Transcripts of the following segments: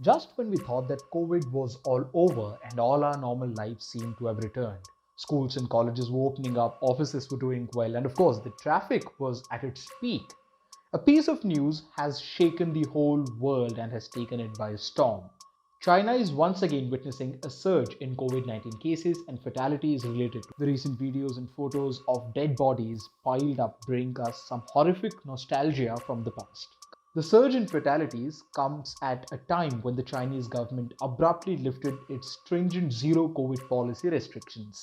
Just when we thought that COVID was all over and all our normal lives seemed to have returned, schools and colleges were opening up, offices were doing well, and of course, the traffic was at its peak. A piece of news has shaken the whole world and has taken it by storm. China is once again witnessing a surge in COVID 19 cases and fatalities related to the recent videos and photos of dead bodies piled up bring us some horrific nostalgia from the past. The surge in fatalities comes at a time when the Chinese government abruptly lifted its stringent zero COVID policy restrictions.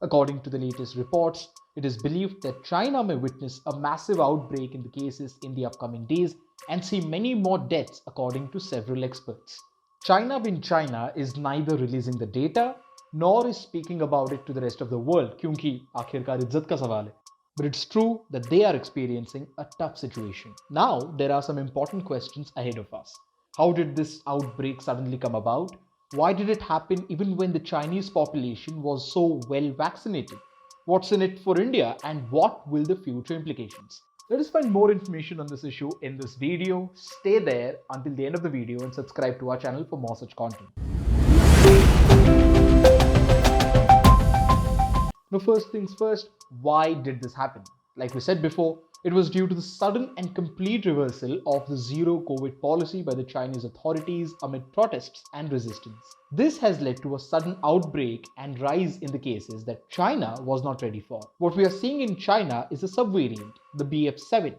According to the latest reports, it is believed that China may witness a massive outbreak in the cases in the upcoming days and see many more deaths, according to several experts. China being China is neither releasing the data nor is speaking about it to the rest of the world, क्योंकि आखिरकार इज्जत का सवाल है. But it's true that they are experiencing a tough situation. Now, there are some important questions ahead of us. How did this outbreak suddenly come about? Why did it happen even when the Chinese population was so well vaccinated? What's in it for India and what will the future implications? Let us find more information on this issue in this video. Stay there until the end of the video and subscribe to our channel for more such content. Now, first things first, why did this happen? Like we said before, it was due to the sudden and complete reversal of the zero COVID policy by the Chinese authorities amid protests and resistance. This has led to a sudden outbreak and rise in the cases that China was not ready for. What we are seeing in China is a subvariant, the BF7,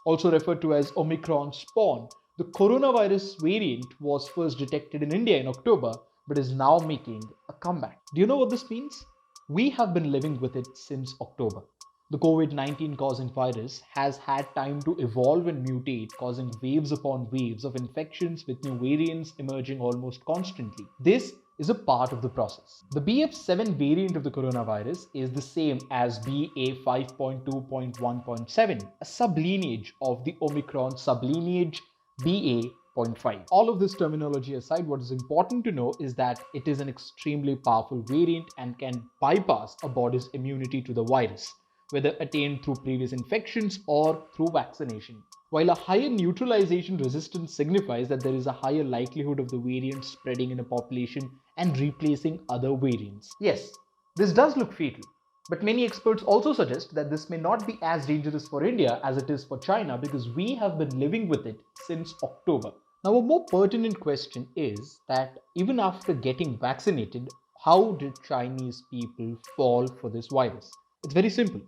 also referred to as Omicron spawn. The coronavirus variant was first detected in India in October but is now making a comeback. Do you know what this means? We have been living with it since October. The COVID 19 causing virus has had time to evolve and mutate, causing waves upon waves of infections with new variants emerging almost constantly. This is a part of the process. The BF7 variant of the coronavirus is the same as BA5.2.1.7, a sublineage of the Omicron sublineage BA.5. All of this terminology aside, what is important to know is that it is an extremely powerful variant and can bypass a body's immunity to the virus, whether attained through previous infections or through vaccination. While a higher neutralization resistance signifies that there is a higher likelihood of the variant spreading in a population and replacing other variants. Yes, this does look fatal. But many experts also suggest that this may not be as dangerous for India as it is for China because we have been living with it since October. Now, a more pertinent question is that even after getting vaccinated, how did Chinese people fall for this virus? It's very simple.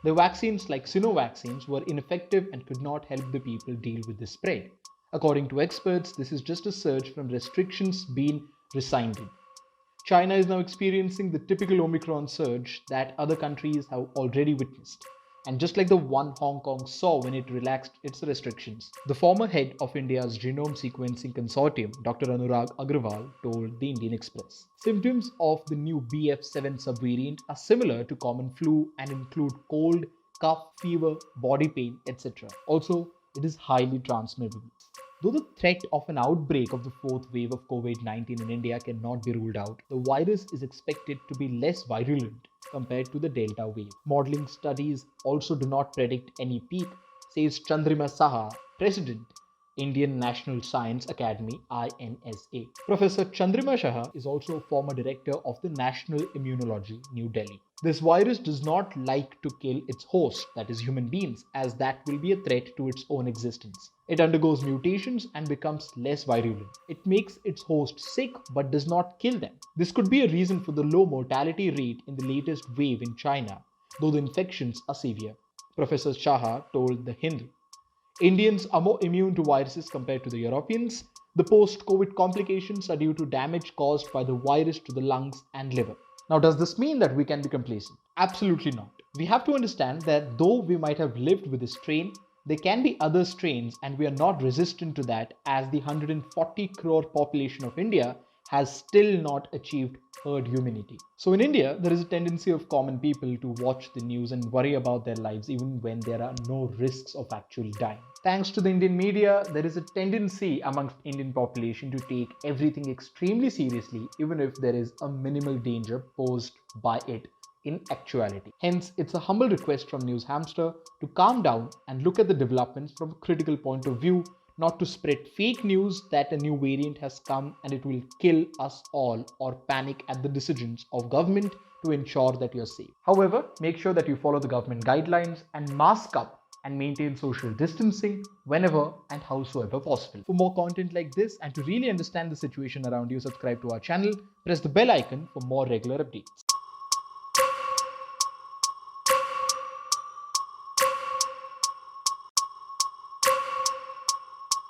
The vaccines like Sinovaccines were ineffective and could not help the people deal with the spread. According to experts, this is just a surge from restrictions being rescinded. China is now experiencing the typical Omicron surge that other countries have already witnessed. And just like the one Hong Kong saw when it relaxed its restrictions, the former head of India's Genome Sequencing Consortium, Dr. Anurag Agrawal, told the Indian Express. Symptoms of the new BF7 subvariant are similar to common flu and include cold, cough, fever, body pain, etc. Also, it is highly transmissible. Though the threat of an outbreak of the fourth wave of COVID 19 in India cannot be ruled out, the virus is expected to be less virulent compared to the Delta wave. Modeling studies also do not predict any peak, says Chandrima Saha, President, Indian National Science Academy INSA. Professor Chandrima Saha is also a former director of the National Immunology, New Delhi. This virus does not like to kill its host, that is, human beings, as that will be a threat to its own existence. It undergoes mutations and becomes less virulent. It makes its host sick but does not kill them. This could be a reason for the low mortality rate in the latest wave in China, though the infections are severe, Professor Saha told The Hindu. Indians are more immune to viruses compared to the Europeans. The post COVID complications are due to damage caused by the virus to the lungs and liver. Now, does this mean that we can be complacent? Absolutely not. We have to understand that though we might have lived with this strain, there can be other strains and we are not resistant to that, as the 140 crore population of India has still not achieved herd immunity. So in India, there is a tendency of common people to watch the news and worry about their lives even when there are no risks of actually dying. Thanks to the Indian media, there is a tendency amongst Indian population to take everything extremely seriously even if there is a minimal danger posed by it in actuality. Hence, it's a humble request from News Hamster to calm down and look at the developments from a critical point of view, not to spread fake news that a new variant has come and it will kill us all, or panic at the decisions of government to ensure that you're safe. However, make sure that you follow the government guidelines and mask up and maintain social distancing whenever and howsoever possible. For more content like this and to really understand the situation around you, subscribe to our channel, press the bell icon for more regular updates.